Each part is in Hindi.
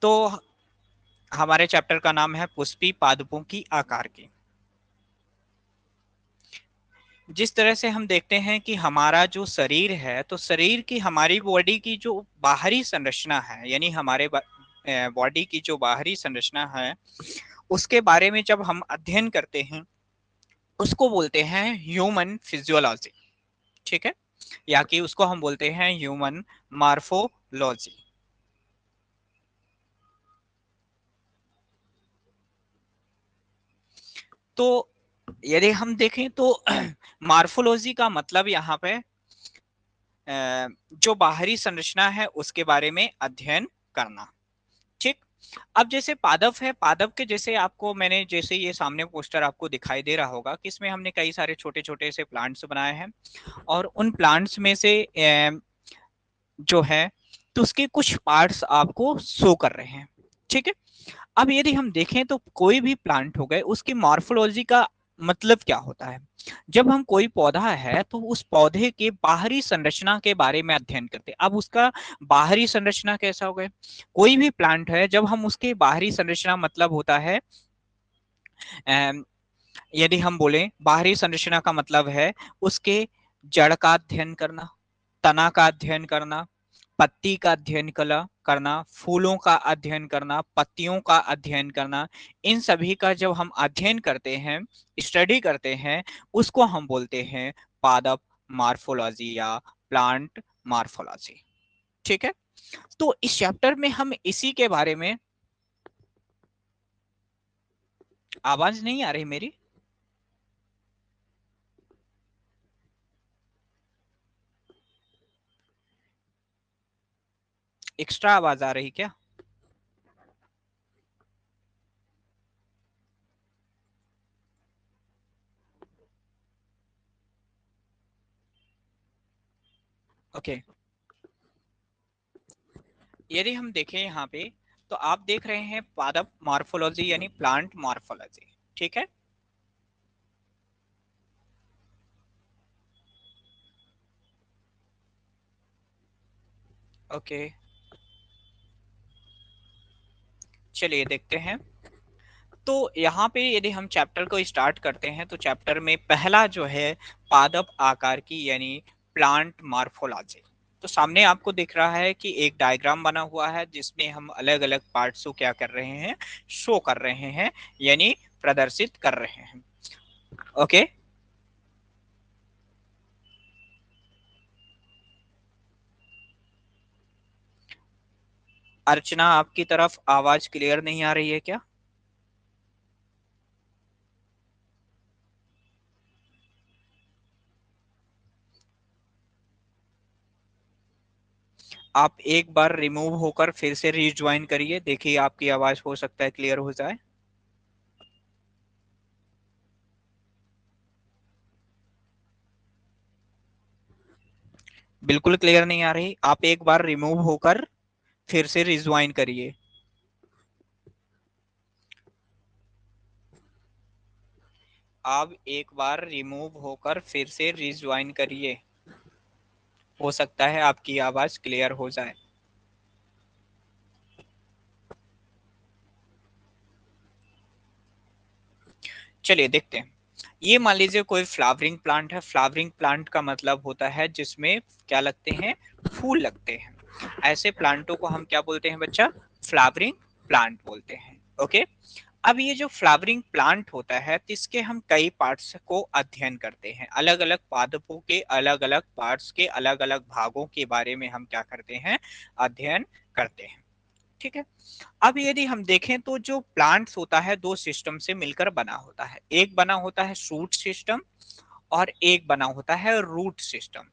तो हमारे चैप्टर का नाम है पुष्पी पादपों की आकार की। जिस तरह से हम देखते हैं कि हमारा जो शरीर है, तो शरीर की, हमारी बॉडी की जो बाहरी संरचना है, यानी हमारे बॉडी की जो बाहरी संरचना है, उसके बारे में जब हम अध्ययन करते हैं, उसको बोलते हैं ह्यूमन फिजियोलॉजी। ठीक है, या कि उसको हम बोलते हैं ह्यूमन मार्फोलॉजी। तो यदि हम देखें तो मार्फोलॉजी का मतलब यहाँ पे जो बाहरी संरचना है उसके बारे में अध्ययन करना। ठीक। अब जैसे पादप है, पादप के जैसे आपको मैंने, जैसे ये सामने पोस्टर आपको दिखाई दे रहा होगा कि इसमें हमने कई सारे छोटे छोटे से प्लांट्स बनाए हैं, और उन प्लांट्स में से जो है, तो उसके कुछ पार्ट्स आपको शो कर रहे हैं। ठीक है। अब यदि हम देखें तो कोई भी प्लांट हो गए, उसकी मॉर्फोलॉजी का मतलब क्या होता है। जब हम कोई पौधा है तो उस पौधे के बाहरी संरचना के बारे में अध्ययन करते हैं। अब उसका बाहरी संरचना कैसा हो गया, कोई भी प्लांट है, जब हम उसके बाहरी संरचना मतलब होता है, अम, यदि हम बोले बाहरी संरचना का मतलब है उसके जड़ का अध्ययन करना, तना का अध्ययन करना, पत्ती का अध्ययन करना, फूलों का अध्ययन करना, पत्तियों का अध्ययन करना। इन सभी का जब हम अध्ययन करते हैं, स्टडी करते हैं, उसको हम बोलते हैं पादप मार्फोलॉजी या प्लांट मार्फोलॉजी। ठीक है। तो इस चैप्टर में हम इसी के बारे में, आवाज नहीं आ रही मेरी? एक्स्ट्रा आवाज आ रही क्या? ओके। यदि हम देखें यहाँ पे, तो आप देख रहे हैं पादप मार्फोलॉजी यानी प्लांट मार्फोलॉजी। ठीक है। ओके, चलिए देखते हैं। तो यहाँ पे यदि हम चैप्टर को स्टार्ट करते हैं, तो चैप्टर में पहला जो है पादप आकार की यानी प्लांट मार्फोलॉजी। तो सामने आपको दिख रहा है कि एक डायग्राम बना हुआ है जिसमें हम अलग अलग पार्ट्स को क्या कर रहे हैं, शो कर रहे हैं, यानी प्रदर्शित कर रहे हैं। ओके। अर्चना, आपकी तरफ आवाज क्लियर नहीं आ रही है क्या? आप एक बार रिमूव होकर फिर से रीज्वाइन करिए, देखिए आपकी आवाज हो सकता है क्लियर हो जाए। बिल्कुल क्लियर नहीं आ रही, आप एक बार रिमूव होकर फिर से रिज्वाइन करिए। आप एक बार रिमूव होकर फिर से रिज्वाइन करिए, हो सकता है आपकी आवाज क्लियर हो जाए। चलिए देखते हैं। ये मान लीजिए कोई फ्लावरिंग प्लांट है। फ्लावरिंग प्लांट का मतलब होता है जिसमें क्या लगते हैं, फूल लगते हैं। ऐसे प्लांटों को हम क्या बोलते हैं बच्चा, फ्लावरिंग प्लांट बोलते हैं। ओके। अब ये जो फ्लावरिंग प्लांट होता है, तो इसके हम कई पार्ट्स को अध्ययन करते हैं, अलग अलग पादपों के अलग अलग पार्ट्स के अलग अलग भागों के बारे में हम क्या करते हैं, अध्ययन करते हैं। ठीक है। अब यदि हम देखें तो जो प्लांट्स होता है दो सिस्टम से मिलकर बना होता है, एक बना होता है शूट सिस्टम और एक बना होता है रूट सिस्टम।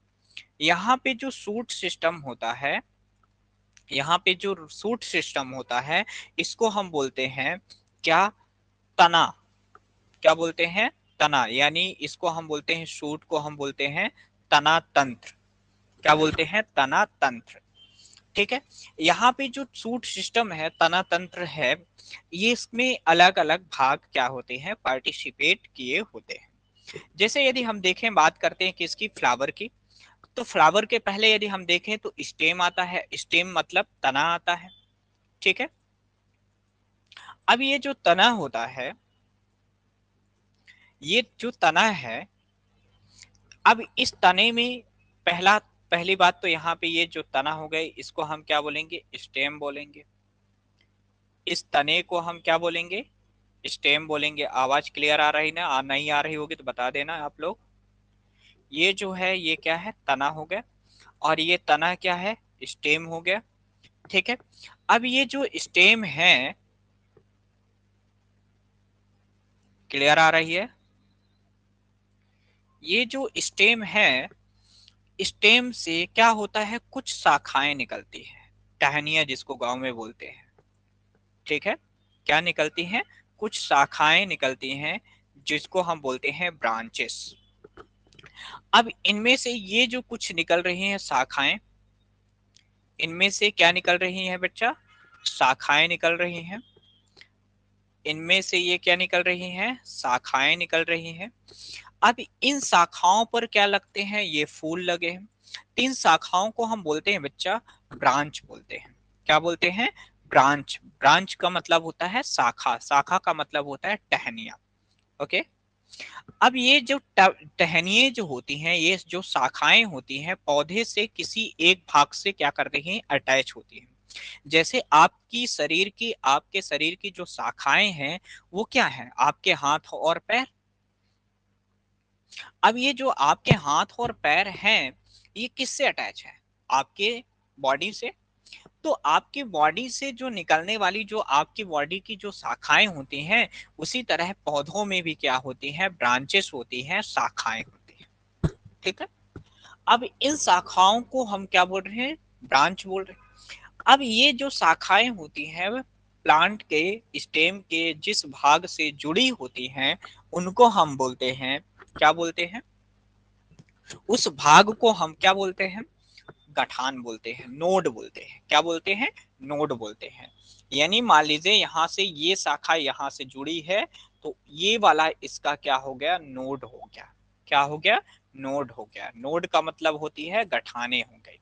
यहाँ पे जो शूट सिस्टम होता है, यहाँ पे जो शूट सिस्टम होता है, इसको हम बोलते हैं क्या, तना। क्या बोलते हैं, तना, यानी इसको हम बोलते हैं, शूट को हम बोलते हैं तना तंत्र। क्या बोलते हैं, तना तंत्र। ठीक है। यहाँ पे जो शूट सिस्टम है, तना तंत्र है, ये इसमें अलग अलग भाग क्या होते हैं, पार्टिसिपेट किए होते हैं। जैसे यदि हम देखें, बात करते हैं किसकी, फ्लावर की। तो फ्लावर के पहले यदि हम देखें तो स्टेम आता है, स्टेम मतलब तना आता है। ठीक है। अब ये जो तना होता है, ये जो तना है, अब इस तने में पहली बात तो यहाँ पे ये जो तना हो गए इसको हम क्या बोलेंगे, स्टेम बोलेंगे। इस तने को हम क्या बोलेंगे, स्टेम बोलेंगे। आवाज क्लियर आ रही ना, नहीं आ रही होगी तो बता देना आप लोग। ये जो है ये क्या है, तना हो गया, और ये तना क्या है, स्टेम हो गया। ठीक है। अब ये जो स्टेम है, क्लियर आ रही है, ये जो स्टेम है, स्टेम से क्या होता है, कुछ शाखाएं निकलती है, टहनियां जिसको गांव में बोलते हैं। ठीक है। क्या निकलती हैं, कुछ शाखाएं निकलती हैं जिसको हम बोलते हैं ब्रांचेस। अब इनमें से ये जो कुछ निकल रही हैं शाखाएं, इनमें से क्या निकल रही हैं बच्चा, शाखाएं निकल रही हैं। इनमें से ये क्या निकल रही हैं, शाखाएं निकल रही हैं। अब इन शाखाओं पर क्या लगते हैं, ये फूल लगे हैं। इन शाखाओं को हम बोलते हैं बच्चा ब्रांच बोलते हैं। क्या बोलते हैं, ब्रांच। ब्रांच का मतलब होता है शाखा, शाखा का मतलब होता है टहनियां। ओके। अब ये जो टहनियां जो होती हैं, ये जो शाखाएं होती हैं, पौधे से किसी एक भाग से क्या कर रही हैं, अटैच होती हैं। जैसे आपके शरीर की जो शाखाएं हैं वो क्या है, आपके हाथ और पैर। अब ये जो आपके हाथ और पैर हैं, ये किससे अटैच है, आपके बॉडी से। तो आपकी बॉडी से जो निकलने वाली जो आपकी बॉडी की जो शाखाएं होती हैं, उसी तरह पौधों में भी क्या होती हैं, ब्रांचेस होती हैं, शाखाएं होती हैं। ठीक है। अब इन शाखाओं को हम क्या बोल रहे हैं, ब्रांच बोल रहे हैं। अब ये जो शाखाएं होती हैं प्लांट के स्टेम के जिस भाग से जुड़ी होती हैं, उनको हम बोलते हैं, क्या बोलते हैं, उस भाग को हम क्या बोलते हैं, गठान बोलते हैं, नोड बोलते हैं। क्या बोलते हैं, नोड बोलते हैं। यानी मान लीजिए यहां से ये शाखा यहां से जुड़ी है, तो ये वाला इसका क्या हो गया, नोड हो गया। क्या हो गया, नोड हो गया। नोड का मतलब होती है गठाने हो गई।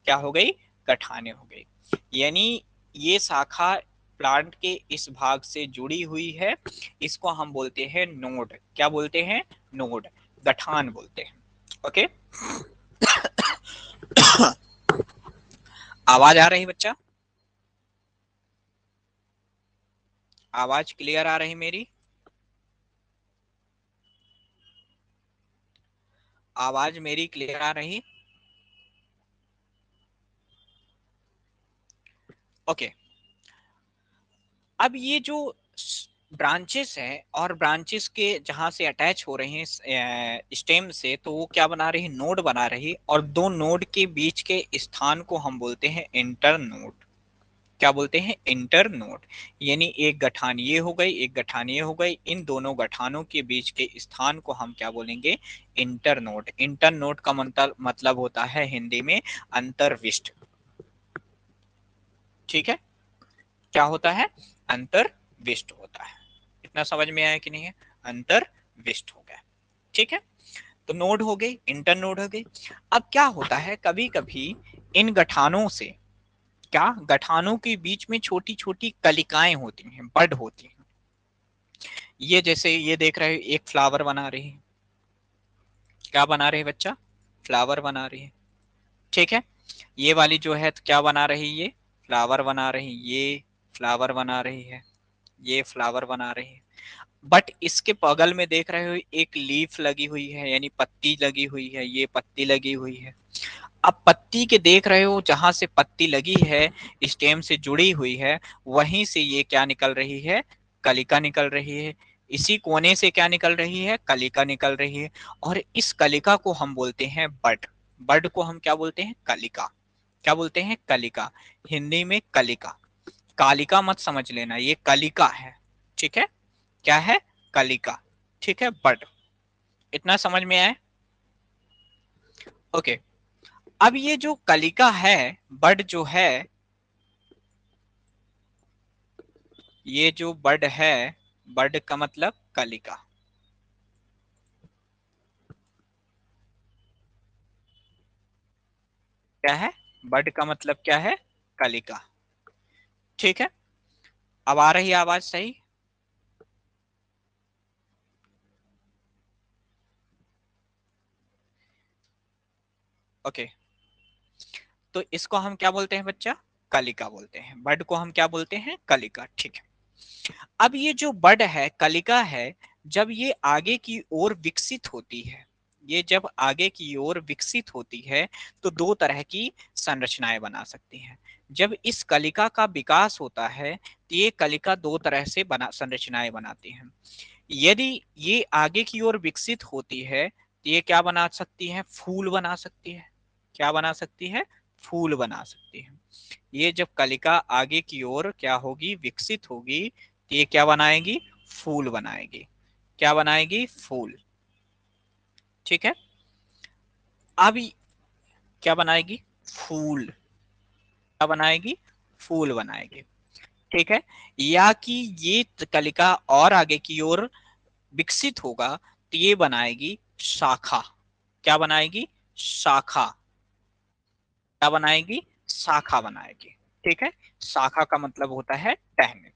क्या हो गई, गठाने हो गई। यानी ये शाखा प्लांट के इस भाग से जुड़ी हुई है, इसको हम बोलते हैं नोड। क्या बोलते हैं, नोड, गठान बोलते हैं। ओके। आवाज आ रही बच्चा, आवाज क्लियर आ रही मेरी, आवाज मेरी क्लियर आ रही। ओके। अब ये जो ब्रांचेस है, और ब्रांचेस के जहां से अटैच हो रहे हैं स्टेम से, तो वो क्या बना रही है, नोड बना रही, और दो नोड के बीच के स्थान को हम बोलते हैं इंटर नोड। क्या बोलते हैं, इंटर नोड। यानी एक गठान ये हो गई, एक गठान ये हो गई, इन दोनों गठानों के बीच के स्थान को हम क्या बोलेंगे, इंटर नोड। इंटर नोड का मतलब होता है हिंदी में अंतर्विष्ट। ठीक है। क्या होता है, अंतर्विष्ट होता है। इतना समझ में आया कि नहीं है, अंतर्विष्ट हो गया। ठीक है। तो नोड हो गई, इंटर नोड हो गई। अब क्या होता है, कभी कभी इन गठानों से, क्या गठानों के बीच में छोटी छोटी कलिकाएं होती हैं, बड होती हैं। ये जैसे ये देख रहे हो, एक फ्लावर बना रही है। क्या बना रही है बच्चा, फ्लावर बना रही है। ठीक है। ये वाली जो है तो क्या बना रही है, ये फ्लावर बना रही, ये फ्लावर बना रही है, ये फ्लावर बना रही है। बट इसके बगल में देख रहे हो एक लीफ लगी हुई है, यानी पत्ती लगी हुई है, ये पत्ती लगी हुई है। अब पत्ती के देख रहे हो, जहां से पत्ती लगी है, स्टेम से जुड़ी हुई है, वहीं से ये क्या निकल रही है, कलिका निकल रही है। इसी कोने से क्या निकल रही है, कलिका निकल रही है। और इस कलिका को हम बोलते हैं बड। बड को हम क्या बोलते हैं, कलिका। क्या बोलते हैं, कलिका। हिंदी में कलिका, कालिका मत समझ लेना, ये कलिका है। ठीक है। क्या है, कलिका। ठीक है, बड। इतना समझ में आया। ओके। अब ये जो कलिका है, बड जो है, ये जो बड है, बड का मतलब कलिका। क्या है, बड का मतलब क्या है, कलिका। ठीक है। अब आ रही है आवाज सही? ओके, तो इसको हम क्या बोलते हैं बच्चा? कलिका बोलते हैं। बड को हम क्या बोलते हैं? कलिका। ठीक है। अब ये जो बड है, कलिका है, जब ये आगे की ओर विकसित होती है, ये जब आगे की ओर विकसित होती है तो दो तरह की संरचनाएं बना सकती हैं। जब इस कलिका का विकास होता है तो ये कलिका दो तरह से बना संरचनाएं बनाती हैं। यदि ये आगे की ओर विकसित होती है तो ये क्या बना सकती है? फूल बना सकती है। क्या बना सकती है? फूल बना सकती है। ये जब कलिका आगे की ओर क्या होगी? विकसित होगी, तो ये क्या बनाएगी? फूल बनाएगी। क्या बनाएगी? फूल। ठीक है। अब क्या बनाएगी? फूल। क्या बनाएगी? फूल बनाएगी। ठीक है। या कि ये कलिका और आगे की ओर विकसित होगा तो ये बनाएगी शाखा। क्या बनाएगी? शाखा। क्या बनाएगी? शाखा बनाएगी। ठीक है। शाखा का मतलब होता है टहनी।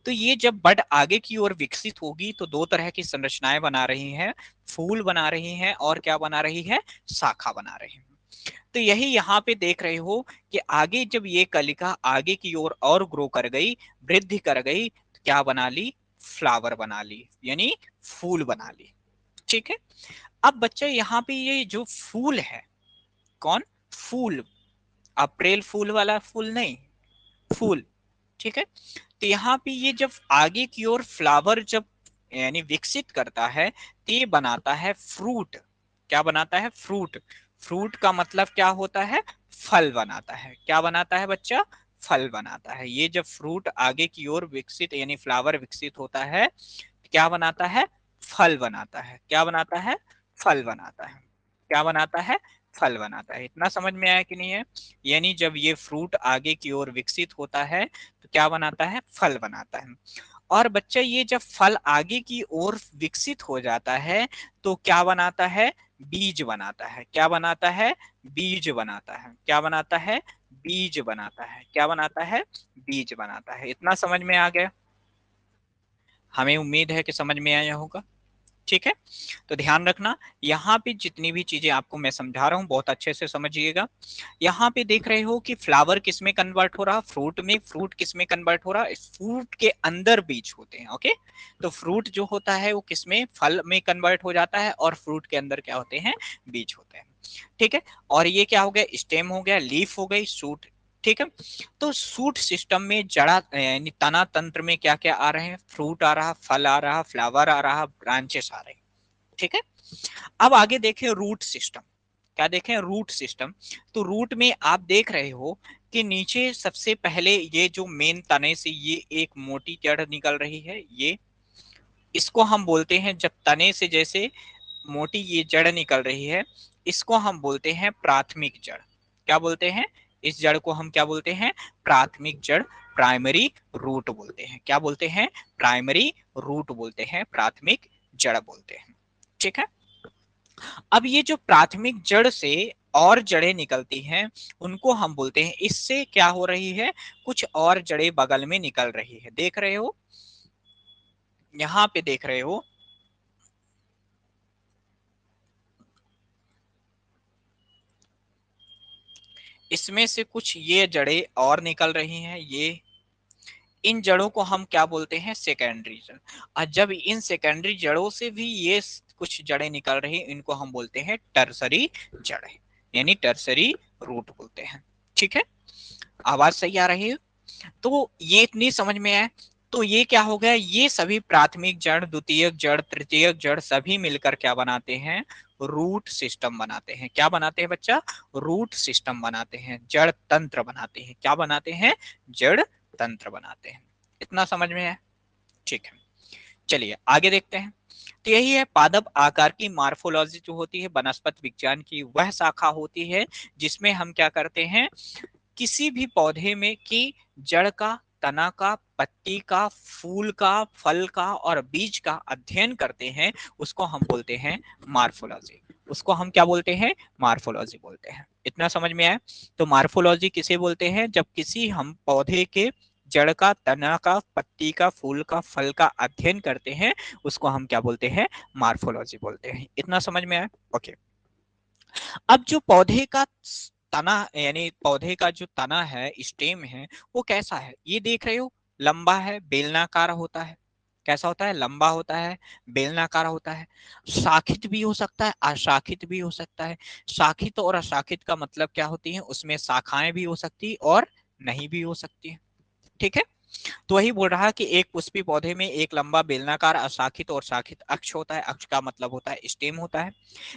तो ये जब बड आगे की ओर विकसित होगी तो दो तरह की संरचनाएं बना रही है, फूल बना रही हैं और क्या बना रही है? शाखा बना रही है। तो यही यहाँ पे देख रहे हो कि आगे जब ये कलिका आगे की ओर और ग्रो कर गई, वृद्धि कर गई, तो क्या बना ली? फ्लावर बना ली, यानी फूल बना ली। ठीक है। अब बच्चे यहाँ पे ये जो फूल है, कौन? फूल। अप्रैल फूल वाला फूल नहीं, फूल। ठीक है। तो यहाँ पे ये जब आगे की ओर फ्लावर जब यानी विकसित करता है तो ये बनाता है फ्रूट। क्या बनाता है? फ्रूट। फ्रूट का मतलब क्या होता है? फल बनाता है। क्या बनाता है बच्चा? फल बनाता है। ये जब फ्रूट आगे की ओर विकसित यानी फ्लावर विकसित होता है, क्या बनाता है? फल बनाता है। क्या बनाता है? फल बनाता है। क्या बनाता है? फल बनाता है। इतना समझ में आया कि नहीं है? यानी जब ये फ्रूट आगे की ओर विकसित होता है तो क्या बनाता है? फल बनाता है। और बच्चा ये जब फल आगे की ओर विकसित हो जाता है तो क्या बनाता है? बीज बनाता है। क्या बनाता है? बीज बनाता है। क्या बनाता है? बीज बनाता है। क्या बनाता है? बीज बनाता है। इतना समझ में आ गया? हमें उम्मीद है कि समझ में आया होगा। ठीक है। तो ध्यान रखना, यहाँ पे जितनी भी चीजें आपको मैं समझा रहा हूँ बहुत अच्छे से समझिएगा। यहाँ पे देख रहे हो कि फ्लावर किस में कन्वर्ट हो रहा? फ्रूट में। फ्रूट किस में कन्वर्ट हो रहा? फ्रूट के अंदर बीज होते हैं। ओके। तो फ्रूट जो होता है वो किस में? फल में कन्वर्ट हो जाता है और फ्रूट के अंदर क्या होते हैं? बीज होते हैं। ठीक है। और ये क्या हो गया? स्टेम हो गया, लीफ हो गई, सूट। ठीक है। तो सूट सिस्टम में जड़ा यानी तना तंत्र में क्या क्या आ रहे हैं? फ्रूट आ रहा, फल आ रहा, फ्लावर आ रहा, ब्रांचेस आ रहे हैं। ठीक है। अब आगे देखें रूट सिस्टम। क्या देखें? Root system. तो रूट में आप देख रहे हो कि नीचे सबसे पहले ये जो मेन तने से ये एक मोटी जड़ निकल रही है, ये इसको हम बोलते हैं, जब तने से जैसे मोटी ये जड़ निकल रही है, इसको हम बोलते हैं प्राथमिक जड़। क्या बोलते हैं? इस जड़ को हम क्या बोलते हैं? प्राथमिक जड़, प्राइमरी रूट बोलते हैं। क्या बोलते हैं? प्राइमरी रूट बोलते हैं, प्राथमिक जड़ बोलते हैं। ठीक है। अब ये जो प्राथमिक जड़ से और जड़ें निकलती हैं उनको हम बोलते हैं, इससे क्या हो रही है? कुछ और जड़ें बगल में निकल रही है। देख रहे हो? यहाँ पे देख रहे हो, इसमें से कुछ ये जड़ें और निकल रही हैं। ये इन जड़ों को हम क्या बोलते हैं? सेकेंडरी जड़। और जब इन सेकेंडरी जड़ों से भी ये कुछ जड़ें निकल रही हैं, इनको हम बोलते हैं टर्सरी जड़ें, यानी टर्सरी रूट बोलते हैं। ठीक है। आवाज सही आ रही है? तो ये इतनी समझ में आए। तो ये क्या हो गया? ये सभी प्राथमिक जड़, द्वितीयक जड़, तृतीयक जड़ सभी मिलकर क्या बनाते हैं? रूट सिस्टम बनाते हैं। क्या बनाते हैं बच्चा? रूट सिस्टम बनाते हैं, जड़ तंत्र बनाते हैं। क्या बनाते हैं? जड़ तंत्र बनाते हैं। इतना समझ में है? ठीक है। चलिए आगे देखते हैं। तो यही है पादप आकार की मार्फोलॉजी जो होती है वनस्पति विज्ञान की, वह शाखा होती है जिसमें हम क्या करते हैं? किसी भी पौधे में की जड़ का, तना का, पत्ती का, फूल का, फल का और बीज का अध्ययन करते हैं, उसको हम बोलते हैं मार्फोलॉजी। उसको हम क्या बोलते हैं? मार्फोलॉजी बोलते हैं। इतना समझ में आया? तो मार्फोलॉजी किसे बोलते हैं? जब किसी हम पौधे के जड़ का, तना का, पत्ती का, फूल का, फल का अध्ययन करते हैं उसको हम क्या बोलते हैं, मार्फोलॉजी बोलते हैं। इतना समझ में आया? ओके। अब जो पौधे का तना, यानी पौधे का जो तना है, स्टेम है, वो कैसा है ये देख रहे हो, लंबा है, बेलनाकार होता है। कैसा होता है? लंबा होता है, बेलनाकार होता है। शाखित भी हो सकता है, अशाखित भी हो सकता है। शाखित और अशाखित का मतलब क्या होती है? उसमें शाखाएं भी हो सकती और नहीं भी हो सकती है। ठीक है, तो वही बोल रहा कि एक पुष्पी पौधे में एक लंबा बेलनाकार अशाखित और शाखित अक्ष होता है। अक्ष का मतलब होता है स्टेम होता है,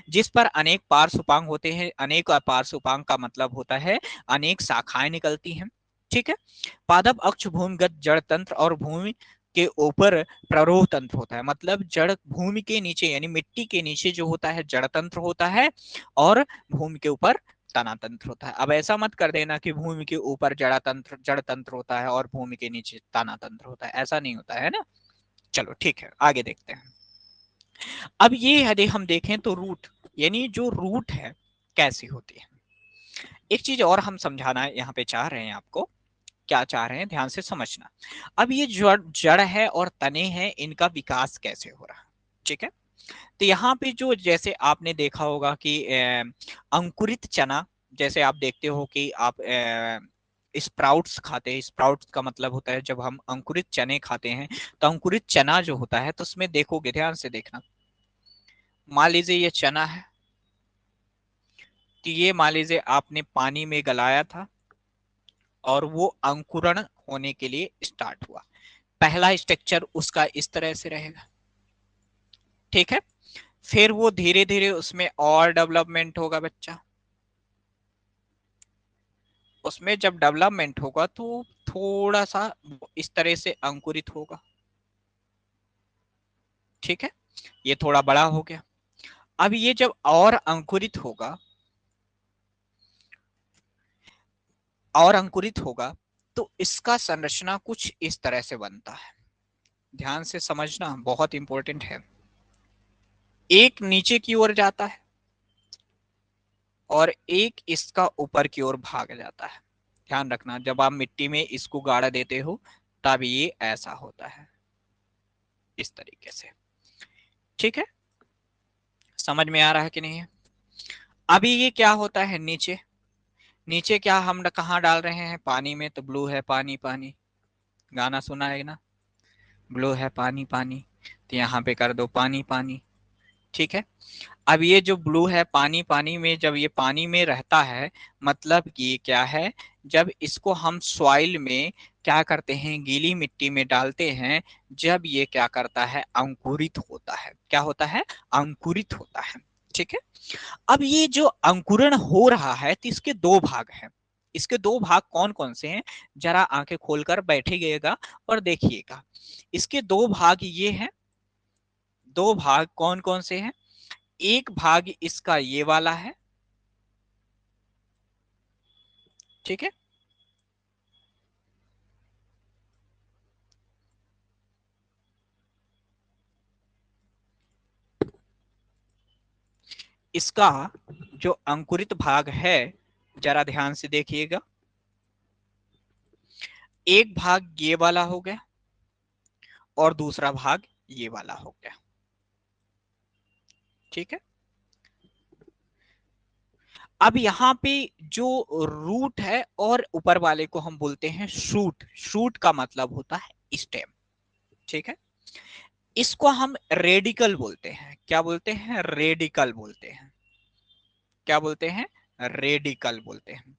जिस पर अनेक पार्श्वपांग होते हैं। अनेक पार्श्वपांग का मतलब होता है अनेक शाखाएं निकलती हैं। ठीक है, पादप अक्ष भूमिगत जड़ तंत्र और भूमि के ऊपर प्ररोह तंत्र होता है। मतलब जड़ भूमि के नीचे यानी मिट्टी के नीचे जो होता है जड़ तंत्र होता है, और भूमि के ऊपर तना तंत्र होता है। अब ऐसा मत कर देना कि भूमि के ऊपर जड़ तंत्र होता है और भूमि के नीचे तना तंत्र होता है, ऐसा नहीं होता है ना। चलो ठीक है, आगे देखते हैं। अब ये यदि हम देखें तो रूट, यानी जो रूट है कैसी होती है। एक चीज और हम समझाना यहाँ पे चाह रहे हैं आपको, क्या चाह रहे हैं ध्यान से समझना। अब ये जड़ जड़ है और तने हैं, इनका विकास कैसे हो रहा है। ठीक है, तो यहाँ पे जो जैसे आपने देखा होगा कि अंकुरित चना, जैसे आप देखते हो कि आप स्प्राउट्स खाते हैं। स्प्राउट्स का मतलब होता है जब हम अंकुरित चने खाते हैं, तो अंकुरित चना जो होता है, तो उसमें देखोगे, ध्यान से देखना, मान लीजिए ये चना है, तो ये मान लीजिए आपने पानी में गलाया था और वो अंकुरण होने के लिए स्टार्ट हुआ। पहला स्ट्रक्चर उसका इस तरह से रहेगा। ठीक है, फिर वो धीरे धीरे उसमें और डेवलपमेंट होगा बच्चा। उसमें जब डेवलपमेंट होगा तो थोड़ा सा इस तरह से अंकुरित होगा। ठीक है, ये थोड़ा बड़ा हो गया। अब ये जब और अंकुरित होगा, और अंकुरित होगा, तो इसका संरचना कुछ इस तरह से बनता है। ध्यान से समझना, बहुत इंपॉर्टेंट है। एक नीचे की ओर जाता है और एक इसका ऊपर की ओर भाग जाता है। ध्यान रखना, जब आप मिट्टी में इसको गाड़ा देते हो तब ये ऐसा होता है, इस तरीके से। ठीक है, समझ में आ रहा है कि नहीं है? अभी ये क्या होता है नीचे, नीचे क्या हम कहाँ डाल रहे हैं, पानी में, तो ब्लू है पानी पानी, गाना सुना है ना, ब्लू है पानी पानी, तो यहाँ पे कर दो पानी पानी। ठीक है, अब ये जो ब्लू है पानी पानी में, जब ये पानी में रहता है, मतलब कि क्या है, जब इसको हम सॉइल में क्या करते हैं, गीली मिट्टी में डालते हैं, जब ये क्या करता है, अंकुरित होता है। क्या होता है? अंकुरित होता है। ठीक है, अब ये जो अंकुरण हो रहा है, तो इसके दो भाग हैं। इसके दो भाग कौन कौन से हैं, जरा आंखें खोलकर बैठिएगा और देखिएगा। इसके दो भाग ये हैं। दो भाग कौन कौन से हैं? एक भाग इसका ये वाला है। ठीक है, इसका जो अंकुरित भाग है, जरा ध्यान से देखिएगा, एक भाग ये वाला हो गया और दूसरा भाग ये वाला हो गया। ठीक है, अब यहाँ पे जो रूट है और ऊपर वाले को हम बोलते हैं शूट। शूट का मतलब होता है स्टेम। ठीक है, इसको हम रेडिकल बोलते हैं। क्या बोलते हैं? रेडिकल बोलते हैं। क्या बोलते हैं? रेडिकल बोलते हैं।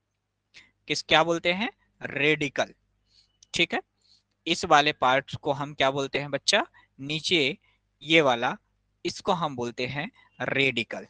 किस क्या बोलते हैं? रेडिकल। ठीक है, इस वाले पार्ट को हम क्या बोलते हैं बच्चा? नीचे ये वाला, इसको हम बोलते हैं रेडिकल।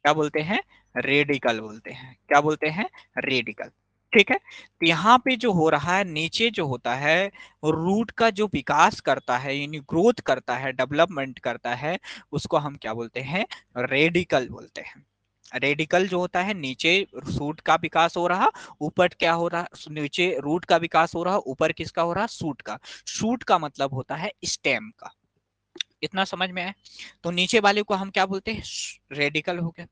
क्या बोलते हैं? रेडिकल बोलते हैं। क्या बोलते हैं? रेडिकल। ठीक है, तो यहाँ पे जो हो रहा है, नीचे जो होता है, रूट का जो विकास करता है, यानी ग्रोथ करता है, डेवलपमेंट करता है, उसको हम क्या बोलते हैं? रेडिकल बोलते हैं। रेडिकल जो होता है, नीचे सूट का विकास हो रहा, ऊपर क्या हो रहा, नीचे रूट का विकास हो रहा, ऊपर किसका हो रहा? सूट का। सूट का मतलब होता है स्टेम का। इतना समझ में आए? तो नीचे वाले को हम क्या बोलते हैं? रेडिकल हो गया।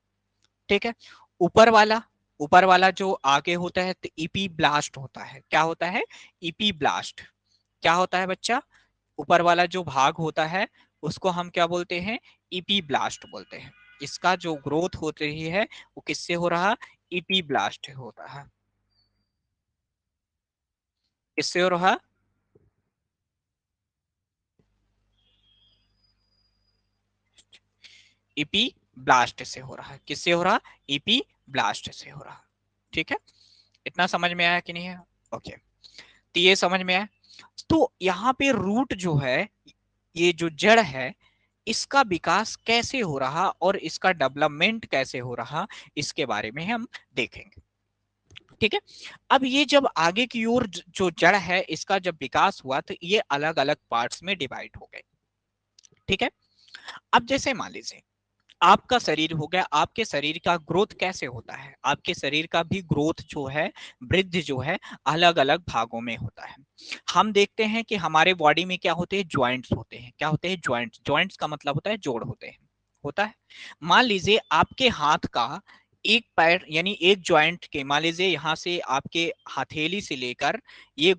ठीक है, ऊपर वाला, ऊपर वाला जो आगे होता है तो ईपी ब्लास्ट होता है। क्या होता है? EP blast. क्या होता है बच्चा? ऊपर वाला जो भाग होता है उसको हम क्या बोलते हैं? ईपी ब्लास्ट बोलते हैं। इसका जो ग्रोथ हो रही है वो किससे हो रहा? ईपी ब्लास्ट होता है। किससे हो रहा? ईपी ब्लास्ट से हो रहा है। किससे हो रहा? ईपी ब्लास्ट से हो रहा। ठीक है, इतना समझ में आया कि नहीं है? ओके, तो ये समझ में आया। तो यहाँ पे रूट जो है, ये जो जड़ है, इसका विकास कैसे हो रहा और इसका डेवलपमेंट कैसे हो रहा, इसके बारे में हम देखेंगे। ठीक है, अब ये जब आगे की ओर जो जड़ है इसका जब विकास हुआ तो ये अलग अलग पार्ट्स में डिवाइड हो गए। ठीक है, अब जैसे मान लीजिए आपका शरीर हो गया, आपके शरीर का ग्रोथ कैसे होता है? आपके शरीर का भी ग्रोथ जो है, वृद्धि जो है, अलग अलग भागों में होता है। हम देखते हैं कि हमारे बॉडी में क्या होते हैं? ज्वाइंट्स होते हैं। क्या होते हैं? ज्वाइंट्स। ज्वाइंट्स का मतलब होता है जोड़ होते हैं, होता है। मान लीजिए आपके हाथ का एक पैर यानी एक ज्वाइंट के, मान लीजिए यहाँ से आपके हथेली से लेकर ये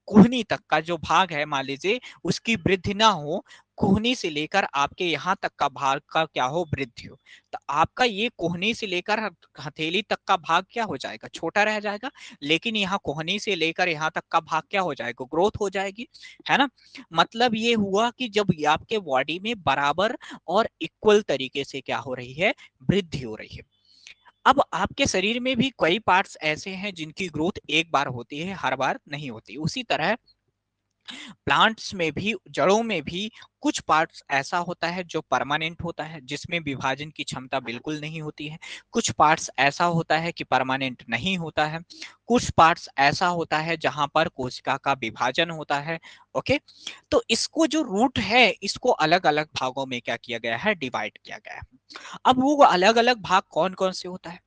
कोहनी तक का जो भाग है, मान लीजिए उसकी वृद्धि ना हो, कोहनी से लेकर आपके यहाँ तक का भाग का क्या हो? वृद्धि हो, तो आपका ये कोहनी से लेकर हथेली तक का भाग क्या हो जाएगा? छोटा रह जाएगा। लेकिन यहाँ कोहनी से लेकर यहाँ तक का भाग क्या हो जाएगा? ग्रोथ हो जाएगी, है ना। मतलब ये हुआ कि जब आपके बॉडी में बराबर और इक्वल तरीके से क्या हो रही है? वृद्धि हो रही है। अब आपके शरीर में भी कई पार्ट्स ऐसे हैं जिनकी ग्रोथ एक बार होती है, हर बार नहीं होती। उसी तरह प्लांट्स में भी, जड़ों में भी कुछ पार्ट्स ऐसा होता है जो परमानेंट होता है, जिसमें विभाजन की क्षमता बिल्कुल नहीं होती है। कुछ पार्ट्स ऐसा होता है कि परमानेंट नहीं होता है। कुछ पार्ट्स ऐसा होता है जहां पर कोशिका का विभाजन होता है। ओके, तो इसको जो रूट है इसको अलग अलग भागों में क्या किया गया है? डिवाइड किया गया है। अब वो अलग अलग भाग कौन कौन से होता है?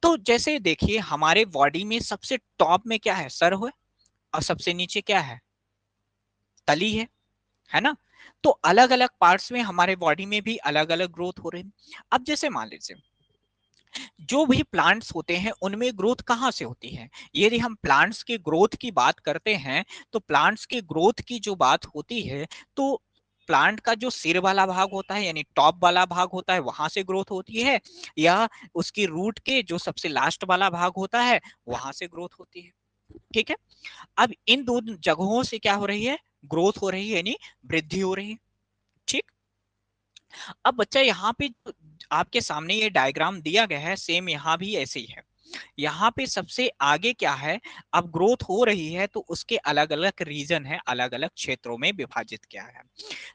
तो जैसे देखिए हमारे बॉडी में सबसे टॉप में क्या है? सर है, और सबसे नीचे क्या है? तली है ना। तो अलग अलग पार्ट्स में हमारे बॉडी में भी अलग अलग ग्रोथ हो रही है। अब जैसे मान लीजिए जो भी प्लांट्स होते हैं उनमें ग्रोथ कहाँ से होती है? यदि हम प्लांट्स के ग्रोथ की बात करते हैं तो प्लांट्स के ग्रोथ की जो बात होती है, तो प्लांट का जो सिर वाला भाग होता है यानी टॉप वाला भाग होता है वहां से ग्रोथ होती है, या उसकी रूट के जो सबसे लास्ट वाला भाग होता है वहां से ग्रोथ होती है। ठीक है, अब इन दो जगहों से क्या हो रही है? ग्रोथ हो रही है, यानी वृद्धि हो रही है। ठीक, अब बच्चा यहाँ पे आपके सामने ये डायग्राम दिया गया है, सेम यहाँ भी ऐसे ही है। यहाँ पे सबसे आगे क्या है? अब ग्रोथ हो रही है तो उसके अलग अलग रीजन है, अलग अलग क्षेत्रों में विभाजित किया है।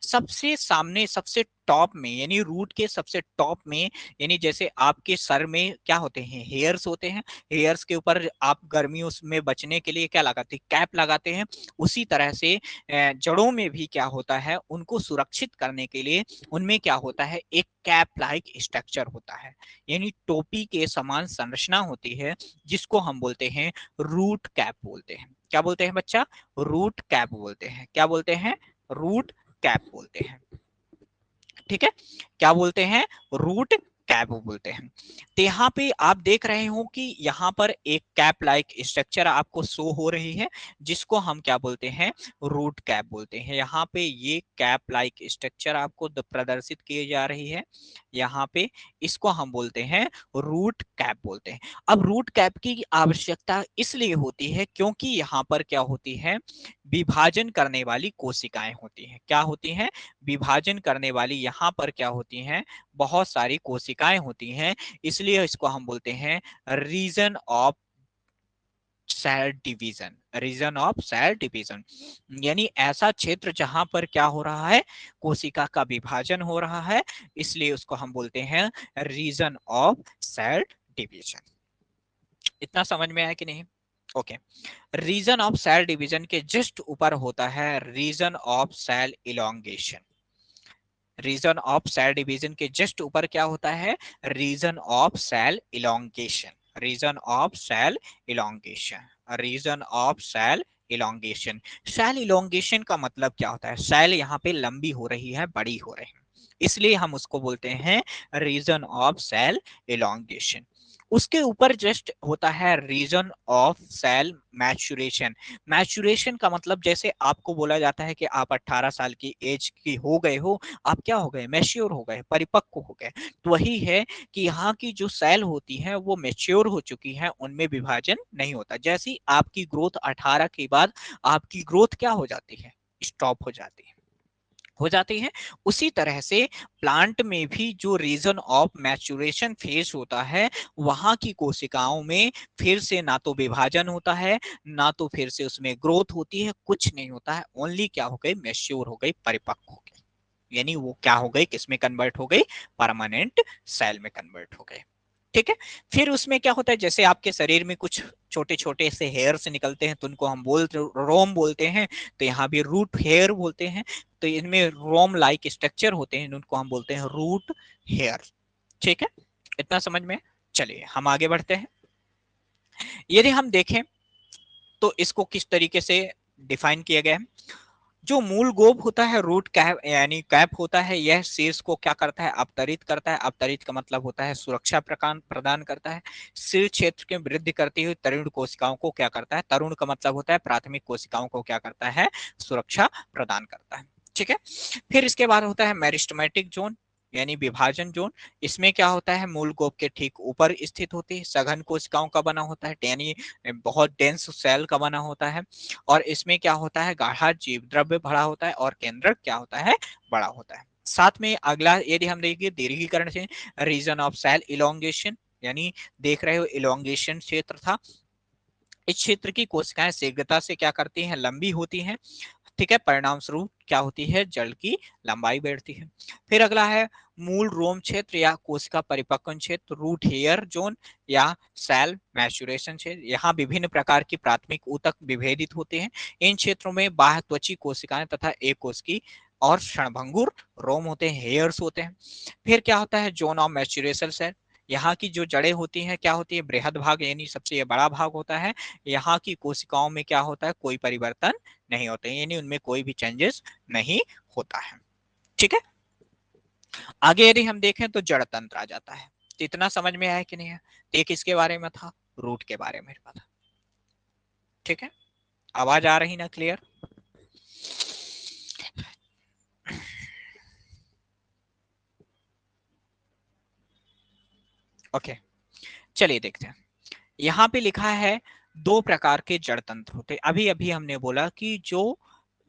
सबसे सामने सबसे टॉप में यानी रूट के सबसे टॉप में, यानी जैसे आपके सर में क्या होते हैं? हेयर्स होते हैं। हेयर्स के ऊपर आप गर्मियों में बचने के लिए क्या लगाते हैं? कैप लगाते हैं। उसी तरह से जड़ों में भी क्या होता है? उनको सुरक्षित करने के लिए उनमें क्या होता है? एक कैप लाइक स्ट्रक्चर होता है, यानी टोपी के समान संरचना होती है, जिसको हम बोलते हैं रूट कैप बोलते हैं। क्या बोलते हैं बच्चा? रूट कैप बोलते हैं। क्या बोलते हैं? रूट कैप बोलते हैं। ठीक है, क्या बोलते हैं? रूट कैप बोलते हैं। तो यहाँ पे आप देख रहे हो कि यहाँ पर एक कैप लाइक स्ट्रक्चर आपको शो हो रही है, जिसको हम क्या बोलते हैं? रूट कैप बोलते हैं। यहाँ पे ये कैप लाइक स्ट्रक्चर आपको प्रदर्शित किए जा रही है यहाँ पे, इसको हम बोलते हैं रूट कैप बोलते हैं। अब रूट कैप की आवश्यकता इसलिए होती है क्योंकि यहाँ पर क्या होती है? विभाजन करने वाली कोशिकाएं होती हैं। क्या होती हैं? विभाजन करने वाली यहाँ पर क्या होती हैं? बहुत सारी कोशिकाएं होती हैं, इसलिए इसको हम बोलते हैं region of cell division. Region of cell division यानी ऐसा क्षेत्र जहां पर क्या हो रहा है? कोशिका का विभाजन हो रहा है, इसलिए उसको हम बोलते हैं रीजन ऑफ सेल डिवीजन। इतना समझ में आया कि नहीं? Okay, region of cell division के जस्ट ऊपर होता है region of cell elongation. Region of cell division के जस्ट ऊपर क्या होता है? Region of cell elongation. Region of cell elongation. Region of cell elongation. Cell elongation का मतलब क्या होता है? सेल यहाँ पे लंबी हो रही है, बड़ी हो रही है, इसलिए हम उसको बोलते हैं रीजन ऑफ सेल इलोंगेशन। उसके ऊपर जस्ट होता है region of cell maturation. Maturation का मतलब जैसे आपको बोला जाता है कि आप 18 साल की एज की हो गए हो, आप क्या हो गए, मैच्योर हो गए, परिपक्व हो गए। तो वही है कि यहाँ की जो सेल होती है वो मैच्योर हो चुकी है, उनमें विभाजन नहीं होता। जैसे ही आपकी ग्रोथ 18 के बाद आपकी ग्रोथ क्या हो जाती है, स्टॉप हो जाती है। उसी तरह से प्लांट में भी जो रीजन ऑफ मैच्योरेशन फेज होता है, वहां की कोशिकाओं में फिर से ना तो विभाजन होता है, ना तो फिर से उसमें ग्रोथ होती है, कुछ नहीं होता है। ओनली क्या हो गई, मैच्योर हो गई, परिपक्व हो गई। यानी वो क्या हो गई, किसमें कन्वर्ट हो गई, परमानेंट सेल में कन्वर्ट हो गए। ठीक है। फिर उसमें क्या होता है, जैसे आपके शरीर में कुछ छोटे छोटे से हेयर से निकलते हैं तो उनको हम रोम बोलते हैं। तो यहाँ भी रूट हेयर बोलते हैं। तो इनमें रोम लाइक स्ट्रक्चर होते हैं, उनको हम बोलते हैं रूट हेयर। ठीक है, इतना समझ में। चलिए हम आगे बढ़ते हैं। यदि हम देखें तो इसको किस तरीके से डिफाइन किया गया है। जो मूल गोब होता है, रूट कैप यानी कैप होता है, यह शीर्ष को क्या करता है, अवतरित करता है। अवतरित का मतलब होता है सुरक्षा प्रदान प्रदान करता है। शीर्ष क्षेत्र की वृद्धि करती हुई तरुण कोशिकाओं को क्या करता है, तरुण का मतलब होता है प्राथमिक कोशिकाओं को क्या करता है, सुरक्षा प्रदान करता है। ठीक है। फिर इसके बाद होता है मेरिस्टेमेटिक जोन यानी विभाजन जोन। इसमें क्या होता है, मूल गोब के ठीक ऊपर स्थित होती है, सघन कोशिकाओं का बना होता है, यानी बहुत डेंस सेल का बना होता है। और इसमें क्या होता है, गाढ़ा जीव द्रव्य भरा होता है और केंद्रक क्या होता है, बड़ा होता है। साथ में अगला यदि हम देखिए दीर्घीकरण से, रीजन ऑफ सेल इलोंगेशन, यानी देख रहे हो इलोंगेशन क्षेत्र था। इस क्षेत्र की कोशिकाएं शीघ्रता से क्या करती हैं, लंबी होती हैं। ठीक है, परिणाम स्वरूप क्या होती है, जल की लंबाई बढ़ती है। फिर अगला है मूल रोम क्षेत्र या कोशिका परिपक्वन क्षेत्र, रूट हेयर जोन या सेल मैच्योरेशन क्षेत्र। यहाँ विभिन्न प्रकार की प्राथमिक ऊतक विभेदित होते हैं। इन क्षेत्रों में बाह्य त्वची कोशिकाएं तथा एक कोशिकी और क्षणभंगुर रोम होते हैं, हेयर्स होते हैं। फिर क्या होता है, जोन ऑफ मैच्योरेशन सेल। यहाँ की जो जड़ें होती हैं क्या होती है, बृहद भाग यानी सबसे ये बड़ा भाग होता है। यहाँ की कोशिकाओं में क्या होता है, कोई परिवर्तन नहीं होते, यानी उनमें कोई भी चेंजेस नहीं होता है। ठीक है। आगे यदि हम देखें तो जड़ तंत्र आ जाता है। तो इतना समझ में आया कि नहीं है। तो एक इसके बारे में था, रूट के बारे में था। ठीक है, आवाज आ रही ना क्लियर। ओके, चलिए देखते हैं। यहाँ पे लिखा है दो प्रकार के जड़ तंत्र होते हैं। अभी अभी हमने बोला कि जो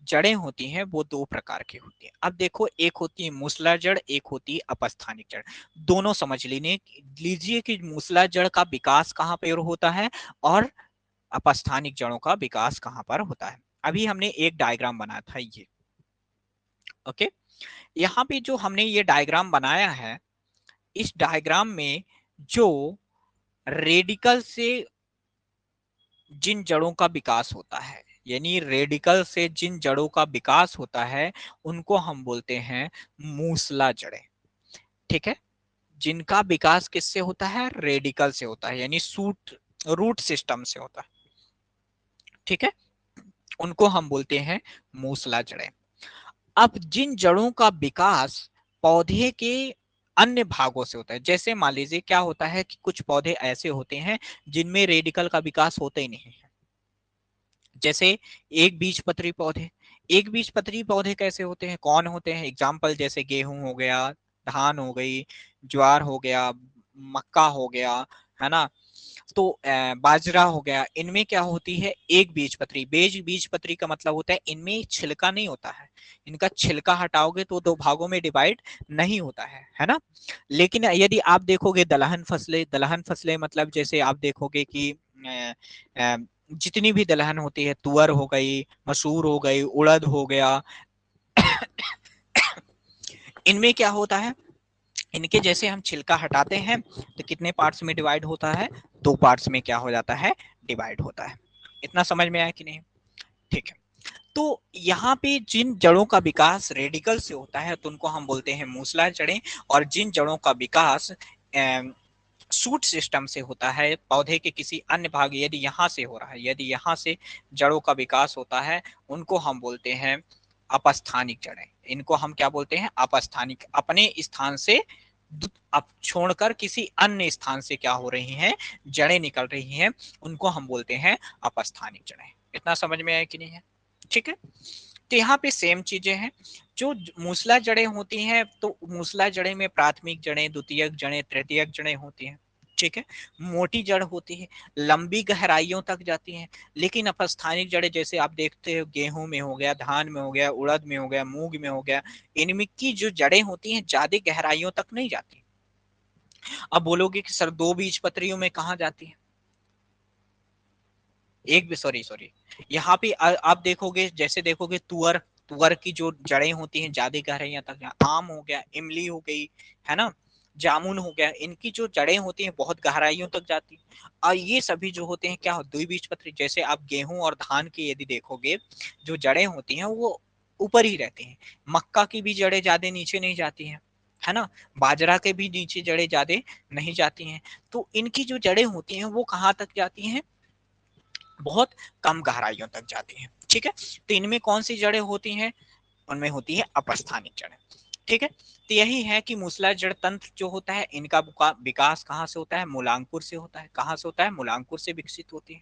जड़ें होती हैं वो दो प्रकार की होती हैं। अब देखो, एक होती है मूसला जड़, एक होती है अपस्थानिक जड़। दोनों समझ लीजिए कि मूसला जड़ का विकास कहाँ पर होता है और अपस्थानिक जड़ों का विकास कहाँ पर होता है। अभी हमने एक डायग्राम बनाया था ये। ओके, यहाँ पे जो हमने ये डायग्राम बनाया है, इस डायग्राम में जो रेडिकल से जिन जड़ों का विकास होता है, यानी रेडिकल से जिन जड़ों का विकास होता है, उनको हम बोलते हैं मूसला जड़ें। ठीक है, जिनका विकास किससे होता है, रेडिकल से होता है, यानी रूट सिस्टम से होता है। ठीक है, उनको हम बोलते हैं मूसला जड़ें। अब जिन जड़ों का विकास पौधे के अन्य भागों से होता है, जैसे मान लीजिए क्या होता है कि कुछ पौधे ऐसे होते हैं जिनमें रेडिकल का विकास होता ही नहीं है। जैसे एक बीजपत्री पौधे। एक बीजपत्री पौधे कैसे होते हैं, कौन होते हैं, एग्जाम्पल जैसे गेहूं हो गया, धान हो गई, ज्वार हो गया, मक्का हो गया, है ना। तो बाजरा हो गया। इनमें क्या होती है, एक बीजपत्री। बीजपत्री का मतलब होता है इनमें छिलका नहीं होता है। इनका छिलका हटाओगे तो दो भागों में डिवाइड नहीं होता है ना। लेकिन यदि आप देखोगे दलहन फसलें मतलब जैसे आप देखोगे कि जितनी भी दलहन होती है, तुअर हो गई, मसूर हो गई, उड़द हो गया, इनमें क्या होता है, इनके जैसे हम छिलका हटाते हैं तो कितने पार्ट्स में डिवाइड होता है, दो पार्ट्स में क्या हो जाता है, डिवाइड होता है। इतना समझ में आया कि नहीं। ठीक है। तो यहाँ पे जिन जड़ों का विकास रेडिकल से होता है तो उनको हम बोलते हैं मूसला जड़ें। और जिन जड़ों का विकास सूट सिस्टम से होता है, पौधे के किसी अन्य भाग, यदि यहाँ से हो रहा है, यदि यहाँ से जड़ों का विकास होता है, उनको हम बोलते हैं अपस्थानिक जड़ें। इनको हम क्या बोलते हैं, अपस्थानिक, अपने स्थान से अब छोड़कर किसी अन्य स्थान से क्या हो रही हैं, जड़ें निकल रही हैं, उनको हम बोलते हैं अपस्थानिक जड़ें। इतना समझ में आया कि नहीं है? ठीक है, तो यहाँ पे सेम चीजें हैं। जो मूसला जड़ें होती हैं, तो मूसला जड़ें में प्राथमिक जड़ें, द्वितीयक जड़ें, तृतीयक जड़ें होती हैं। ठीक है, मोटी जड़ होती है, लंबी गहराइयों तक जाती हैं। लेकिन अपस्थानिक जड़ें जैसे आप देखते हो, गेहूं में हो गया, धान में हो गया, उड़द में हो गया, मूंग में हो गया, इनमें की जो जड़ें होती हैं ज्यादा गहराइयों तक नहीं जाती। अब बोलोगे कि सर दो बीज पत्रियों में कहाँ जाती है? एक भी, सॉरी सॉरी, यहाँ पे आप देखोगे, जैसे देखोगे तुअर, तुअर की जो जड़ें होती हैं ज्यादा गहराइयां तक, आम हो गया, इमली हो गई, है ना, जामुन हो गया, इनकी जो जड़ें होती हैं बहुत गहराइयों तक जाती हैं। और ये सभी जो होते हैं क्या, द्विबीजपत्री। जैसे आप गेहूं और धान की यदि देखोगे, जो जड़ें होती हैं वो ऊपर ही रहती हैं। मक्का की भी जड़ें ज्यादा नीचे नहीं जाती हैं, है ना, बाजरा के भी नीचे जड़ें ज्यादा नहीं जाती हैं। तो इनकी जो जड़ें होती हैं वो कहाँ तक जाती हैं, बहुत कम गहराइयों तक जाती हैं। ठीक है, तो इनमें कौन सी जड़ें होती हैं, उनमें होती है अपस्थानिक जड़ें। ठीक है, तो यही है कि मूसला जड़ तंत्र जो होता है, इनका विकास कहाँ से होता है, मूलांकुर से होता है। कहाँ से होता है, मूलांकुर से विकसित होती है।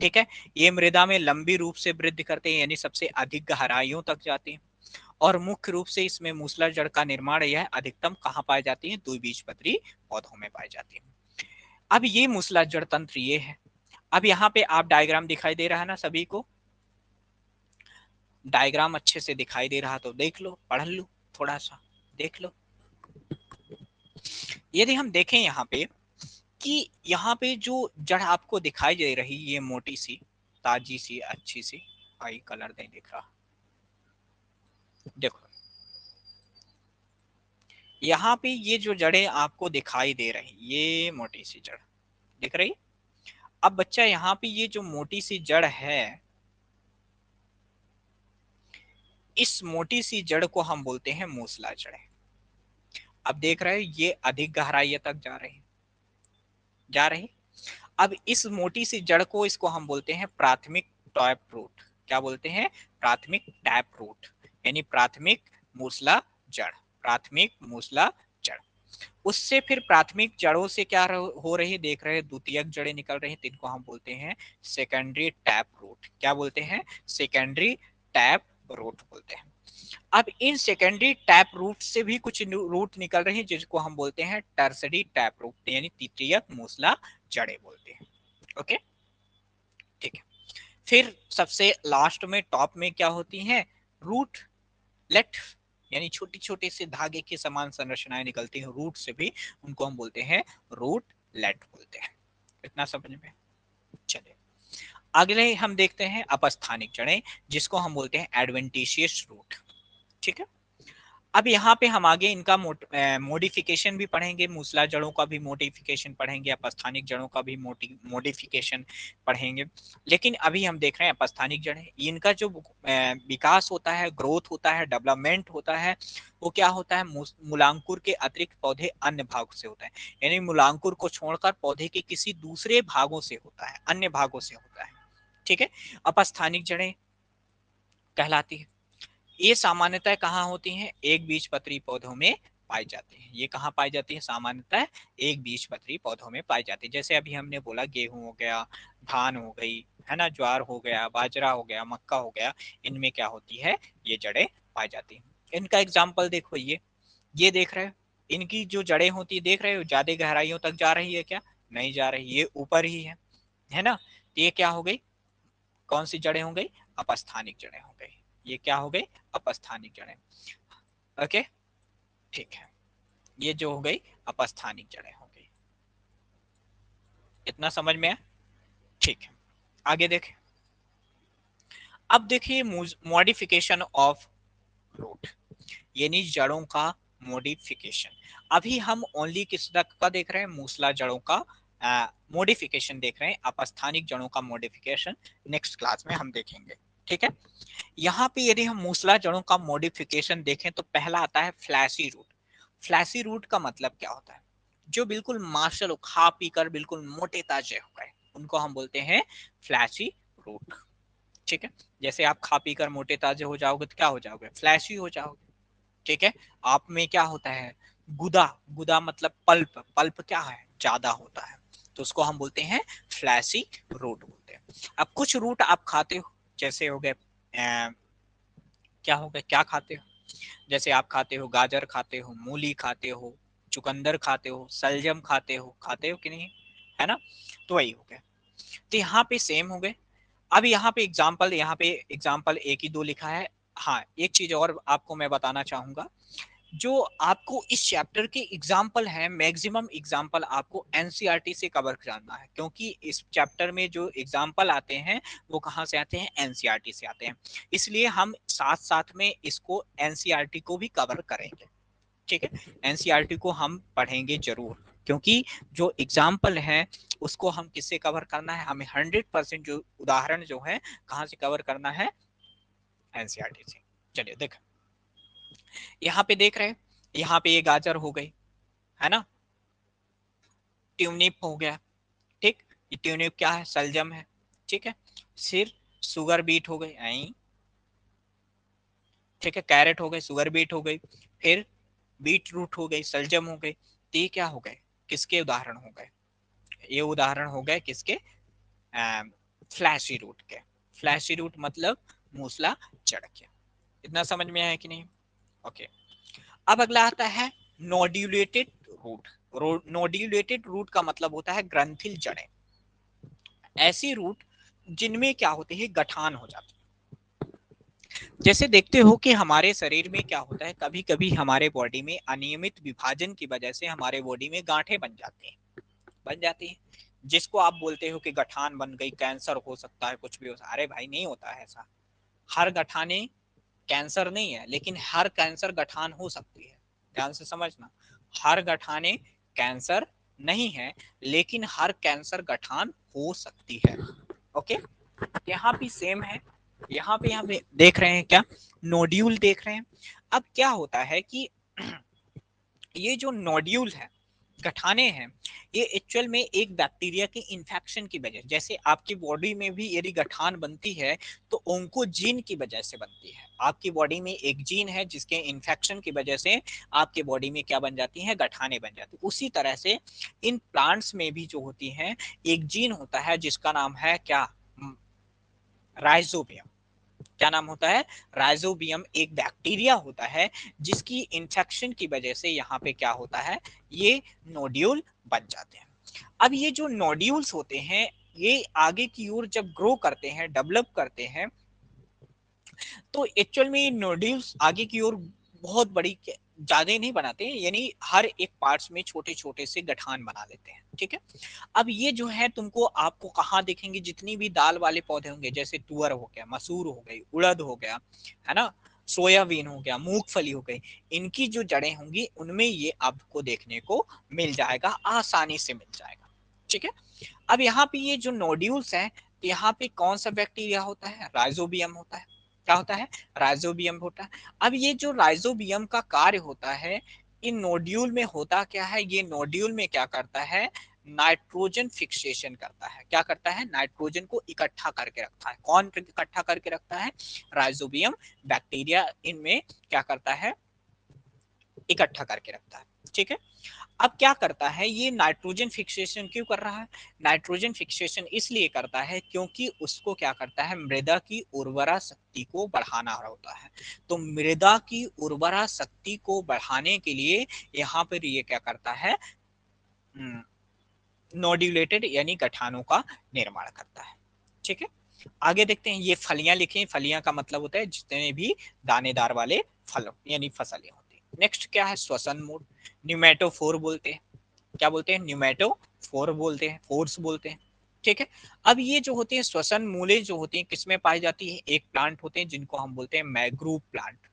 ठीक है, ये मृदा में लंबी रूप से वृद्धि करते हैं, यानी सबसे अधिक गहराइयों तक जाते हैं। और मुख्य रूप से इसमें मूसला जड़ का निर्माण यह अधिकतम कहाँ पाई जाती है, द्विबीजपत्री पौधों में पाई जाती है। अब ये मूसला जड़ तंत्र ये है। अब यहाँ पे आप डायग्राम दिखाई दे रहा है ना सभी को, डायग्राम अच्छे से दिखाई दे रहा तो देख लो, पढ़ लो, थोड़ा सा देख लो। यदि हम देखें यहाँ पे कि यहाँ पे जो जड़ आपको दिखाई दे रही, ये मोटी सी, ताजी सी, अच्छी सी, आई कलर नहीं दिख रहा, देखो यहाँ पे ये जो जड़ें आपको दिखाई दे रही, ये मोटी सी जड़ दिख रही। अब बच्चा यहाँ पे ये जो मोटी सी जड़ है, इस मोटी सी जड़ को हम बोलते हैं मूसला जड़ें। अब देख रहे हो ये अधिक गहराई तक जा रही, जा रही। अब इस मोटी सी जड़ को, इसको हम बोलते हैं प्राथमिक टैप रूट। क्या बोलते हैं, प्राथमिक टैप रूट, यानी प्राथमिक मूसला जड़, प्राथमिक मूसला जड़। उससे फिर प्राथमिक जड़ों से क्या हो रही, देख रहे हैं द्वितीयक जड़ें निकल रही, जिनको हम बोलते हैं सेकेंडरी टैप रूट। क्या बोलते हैं, सेकेंडरी टैप रूट बोलते हैं। अब इन सेकेंडरी टैप रूट से भी कुछ रूट निकल रही हैं, जिसको हम बोलते हैं टर्सरी टैप रूट, यानी तृतीयक मूसला जड़ें बोलते हैं। ओके, ठीक है। फिर सबसे लास्ट में टॉप में क्या होती हैं, रूट लेट, यानी छोटी छोटी से धागे के समान संरचनाएं निकलती हैं रूट से भी, उनको हम बोलते हैं रूट लेट बोलते हैं। इतना समझ में? चलिए अगले हम देखते हैं अपस्थानिक जड़ें, जिसको हम बोलते हैं एडवेंटिशियस रूट। ठीक है, अब यहाँ पे हम आगे इनका मॉडिफिकेशन भी पढ़ेंगे, मूसला जड़ों का भी मॉडिफिकेशन पढ़ेंगे, अपस्थानिक जड़ों का भी मॉडिफिकेशन पढ़ेंगे। लेकिन अभी हम देख रहे हैं अपस्थानिक जड़ें, इनका जो विकास होता है, ग्रोथ होता है, डेवलपमेंट होता है, वो क्या होता है, मूलांकुर के अतिरिक्त पौधे अन्य भागों से होता है, यानी मूलांकुर को छोड़कर पौधे के किसी दूसरे भागों से होता है, अन्य भागों से होता है। ठीक है, अपस्थानिक जड़ें कहलाती है। ये सामान्यतः कहाँ होती हैं, एक बीजपत्री पौधों में पाई जाती है। ये कहाँ पाई जाती है, सामान्यतः एक बीजपत्री पौधों में पाई जाती है। जैसे अभी हमने बोला गेहूं हो गया, धान हो गई, है ना, ज्वार हो गया, बाजरा हो गया, मक्का हो गया, इनमें क्या होती है, ये जड़ें पाई जाती हैं। इनका एग्जाम्पल देखो, ये देख रहे हो, इनकी जो जड़ें होती है, देख रहे हो ज्यादा गहराइयों तक जा रही है क्या, नहीं जा रही, ये ऊपर ही है ना। तो ये क्या हो गई, कौन सी जड़ें हो गई, अपस्थानिक जड़ें हो गई। ये क्या हो गई, अपस्थानिक जड़ें। ओके, ठीक है, ये जो हो गई अपस्थानिक जड़ें हो गई। इतना समझ में है? ठीक है, आगे देखें। अब देखिए मॉडिफिकेशन ऑफ रूट, यानी जड़ों का मॉडिफिकेशन। अभी हम ओनली किस तक का देख रहे हैं, मूसला जड़ों का मॉडिफिकेशन देख रहे हैं, अपस्थानिक जड़ों का मॉडिफिकेशन नेक्स्ट क्लास में हम देखेंगे। ठीक है, यहाँ पे यदि हम मूसला जड़ों का मॉडिफिकेशन देखें तो पहला आता है फ्लैशी रूट। फ्लैशी रूट का मतलब क्या होता है, जो बिल्कुल मार्शल खा पी कर बिल्कुल मोटे ताजे हो गए, उनको हम बोलते हैं फ्लैशी रूट। ठीक है, जैसे आप खा पी कर मोटे ताजे हो जाओगे तो क्या हो जाओगे, फ्लैशी हो जाओगे। ठीक है, आप में क्या होता है, गुदा, गुदा मतलब पल्प, पल्प क्या है, ज्यादा होता है, तो उसको हम बोलते हैं फ्लैशी रूट बोलते हैं। अब कुछ रूट आप खाते हो, जैसे हो गए क्या हो गए, क्या खाते हो, जैसे आप खाते हो गाजर खाते हो, मूली खाते हो, चुकंदर खाते हो, सलजम खाते हो कि नहीं, है ना, तो वही हो गया। तो यहाँ पे सेम हो गए। अब यहाँ पे एग्जाम्पल एक ही दो लिखा है। हाँ, एक चीज और आपको मैं बताना चाहूंगा, जो आपको इस चैप्टर के एग्जाम्पल हैं, मैक्सिमम एग्जाम्पल आपको एनसीईआरटी से कवर करना है, क्योंकि इस चैप्टर में जो एग्जाम्पल आते हैं वो कहाँ से आते हैं, एनसीईआरटी से आते हैं। इसलिए हम साथ साथ में इसको एनसीईआरटी को भी कवर करेंगे, ठीक है। एनसीईआरटी को हम पढ़ेंगे जरूर, क्योंकि जो एग्जाम्पल है उसको हम किससे कवर करना है, हमें 100% जो उदाहरण जो है कहाँ से कवर करना है, एनसीईआरटी से। चलिए देख, यहाँ पे देख रहे हैं, यहाँ पे ये गाजर हो गई, है ना, ट्यूनिप हो गया, ठीक, ये ट्यूनिप क्या है, सलजम है, ठीक है। फिर सुगर बीट हो गई, आई, ठीक है, कैरेट हो गई, सुगर बीट हो गई, फिर बीट रूट हो गई, सलजम हो गई, तो ये क्या हो गए, किसके उदाहरण हो गए, ये उदाहरण हो गए किसके, फ्लैशी रूट के। फ्लैशी रूट मतलब मूसला चढ़ के। इतना समझ में आया कि नहीं, ओके। अब अगला आता है नोड्यूलेटेड रूट। नोड्यूलेटेड रूट का मतलब होता है ग्रंथिल जड़ें, ऐसी रूट जिनमें क्या होते हैं, गठान हो जाती है। जैसे देखते हो कि हमारे शरीर में क्या होता है, कभी कभी हमारे बॉडी में अनियमित विभाजन की वजह से हमारे बॉडी में गांठें बन जाती हैं, बन जाती है, जिसको आप बोलते हो कि गठान बन गई, कैंसर हो सकता है, कुछ भी हो सकता है। अरे भाई नहीं होता है ऐसा, हर गठाने कैंसर नहीं है, लेकिन हर कैंसर गठान हो सकती है, ध्यान से समझना, हर गठाने कैंसर नहीं है, लेकिन हर कैंसर गठान हो सकती है, ओके। यहाँ भी सेम है, यहाँ पे देख रहे हैं क्या, नोड्यूल देख रहे हैं। अब क्या होता है कि ये जो नोड्यूल है, गठाने हैं, ये एक्चुअल में एक बैक्टीरिया के इन्फेक्शन की वजह, जैसे आपकी बॉडी में भी यदि गठान बनती है तो ओंकोजीन की वजह से बनती है। आपकी बॉडी में एक जीन है जिसके इन्फेक्शन की वजह से आपके बॉडी में क्या बन जाती है, गठाने बन जाती है। उसी तरह से इन प्लांट्स में भी जो होती हैं, एक जीन होता है जिसका नाम है क्या, राइजोबियम। क्या नाम होता है, राइजोबियम एक बैक्टीरिया होता है जिसकी इन्फेक्शन की वजह से यहाँ पे क्या होता है, ये नोड्यूल बन जाते हैं। अब ये जो नोड्यूल्स होते हैं, ये आगे की ओर जब ग्रो करते हैं, डेवलप करते हैं, तो एक्चुअल में ये नोड्यूल्स आगे की ओर बहुत बड़ी ज्यादा नहीं बनाते हैं, यानी हर एक पार्ट्स में छोटे छोटे से गठान बना लेते हैं, ठीक है। अब ये जो है तुमको आपको कहाँ देखेंगे, जितनी भी दाल वाले पौधे होंगे, जैसे तुअर हो गया, मसूर हो गई, उड़द हो गया, है ना, सोयाबीन हो गया, मूंगफली हो गई, इनकी जो जड़ें होंगी उनमें ये आपको देखने को मिल जाएगा, आसानी से मिल जाएगा, ठीक है। अब यहाँ पे ये जो नोड्यूल्स हैं, यहाँ पे कौन सा बैक्टीरिया होता है, राइजोबियम होता है। क्या होता है, राइजोबियम होता है। अब ये जो राइजोबियम का कार्य होता है, इन नोड्यूल में होता क्या है, ये नोड्यूल में क्या करता है, नाइट्रोजन फिक्सेशन करता है। क्या करता है, नाइट्रोजन को इकट्ठा करके रखता है। कौन इकट्ठा करके रखता है, राइजोबियम बैक्टीरिया इनमें क्या करता है, इकट्ठा करके रखता है, ठीक है। अब क्या करता है, ये नाइट्रोजन फिक्सेशन क्यों कर रहा है, नाइट्रोजन फिक्सेशन इसलिए करता है क्योंकि उसको क्या करता है, मृदा की उर्वरा शक्ति को बढ़ाना होता है। तो मृदा की उर्वरा शक्ति को बढ़ाने के लिए यहाँ पर ये क्या करता है, नोड्यूलेटेड यानी गठानों का निर्माण करता है, ठीक है। आगे देखते हैं, ये फलियां लिखे, फलियां का मतलब होता है जितने भी दानेदार वाले फल यानी फसलें होती है। नेक्स्ट क्या है, श्वसन मोड, न्यूमेटोफोर बोलते हैं। क्या बोलते हैं, न्यूमेटोफोर बोलते हैं, फोर्स बोलते हैं, ठीक है। अब ये जो होते हैं श्वसन मूले जो होती हैं किसमें पाई जाती है, एक प्लांट होते हैं जिनको हम बोलते हैं मैग्रूव प्लांट।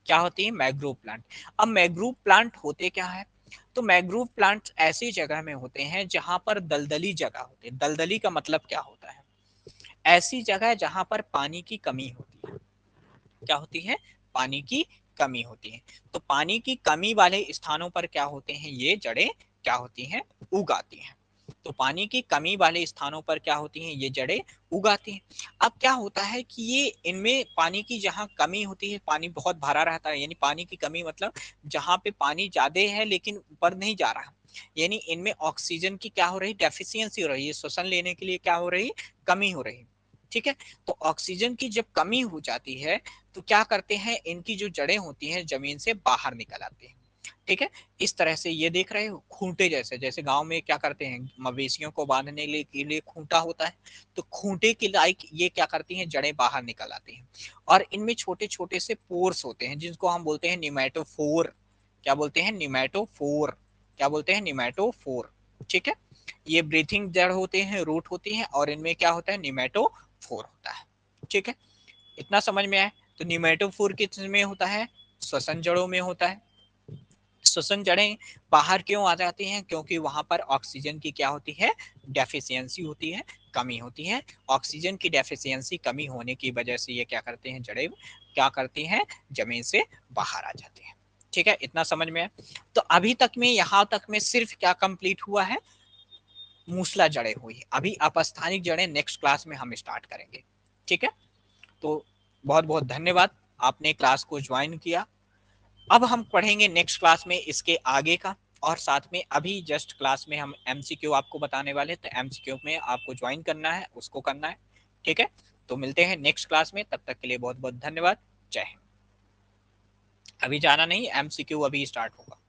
क्या होती है, मैग्रूव प्लांट। अब मैग्रूव प्लांट होते क्या है, तो मैग्रूव प्लांट ऐसी जगह में होते हैं जहां पर दलदली जगह होती है। दलदली का मतलब क्या होता है, ऐसी जगह जहां पर पानी की कमी होती है। क्या होती है, पानी की कमी होती है। तो पानी की कमी वाले स्थानों पर क्या होते हैं, ये जड़ें क्या होती हैं, उगाती हैं। तो पानी की कमी वाले स्थानों पर क्या होती हैं, ये जड़ें उगाती हैं। अब क्या होता है कि ये इनमें पानी की जहाँ कमी होती है, पानी बहुत भरा रहता है, यानी पानी की कमी मतलब जहाँ पे पानी ज्यादा है लेकिन ऊपर नहीं जा रहा, यानी इनमें ऑक्सीजन की क्या हो रही, डेफिशिएंसी हो रही है, श्वसन लेने के लिए क्या हो रही, कमी हो रही। ठीक है, तो ऑक्सीजन की जब कमी हो जाती है तो क्या करते हैं, इनकी जो जड़ें होती हैं जमीन से बाहर निकल आती हैं। ठीक है, इस तरह से ये देख रहे हो खूंटे जैसे, जैसे गांव में क्या करते हैं, मवेशियों को बांधने के लिए खूंटा होता है, तो खूंटे के लाइक ये क्या करती हैं, जड़ें बाहर निकल आती हैं। और इनमें छोटे छोटे से पोर्स होते हैं जिनको हम बोलते हैं निमेटोफोर। क्या बोलते हैं, निमेटोफोर। क्या बोलते हैं, निमेटोफोर। ठीक है, ये ब्रीथिंग जड़ होते हैं, रूट होती हैं, और इनमें क्या होता है, निमेटोफोर होता है। ठीक है, इतना समझ में आया। तो निमेटोफोर किस में होता है, श्वसन जड़ों में होता है। श्वसन जड़ें बाहर क्यों आ जाती हैं, क्योंकि वहां पर ऑक्सीजन की क्या होती है, डेफिशिएंसी होती है, कमी होती है। ऑक्सीजन की डेफिशिएंसी कमी होने की वजह से ये क्या करते हैं, जड़ें क्या करती हैं, जमीन से बाहर आ जाती हैं। ठीक है, इतना समझ में है। तो अभी तक में, यहां तक में सिर्फ क्या कंप्लीट हुआ है, मूसला जड़ें हुई। अभी अपस्थानिक जड़ें नेक्स्ट क्लास में हम स्टार्ट करेंगे। ठीक है, तो बहुत बहुत धन्यवाद, आपने क्लास को ज्वाइन किया। अब हम पढ़ेंगे नेक्स्ट क्लास में इसके आगे का, और साथ में अभी जस्ट क्लास में हम एमसीक्यू आपको बताने वाले, तो एमसीक्यू में आपको ज्वाइन करना है, उसको करना है। ठीक है, तो मिलते हैं नेक्स्ट क्लास में, तब तक के लिए बहुत बहुत धन्यवाद। जय हिंद। अभी जाना नहीं, एमसीक्यू अभी स्टार्ट होगा।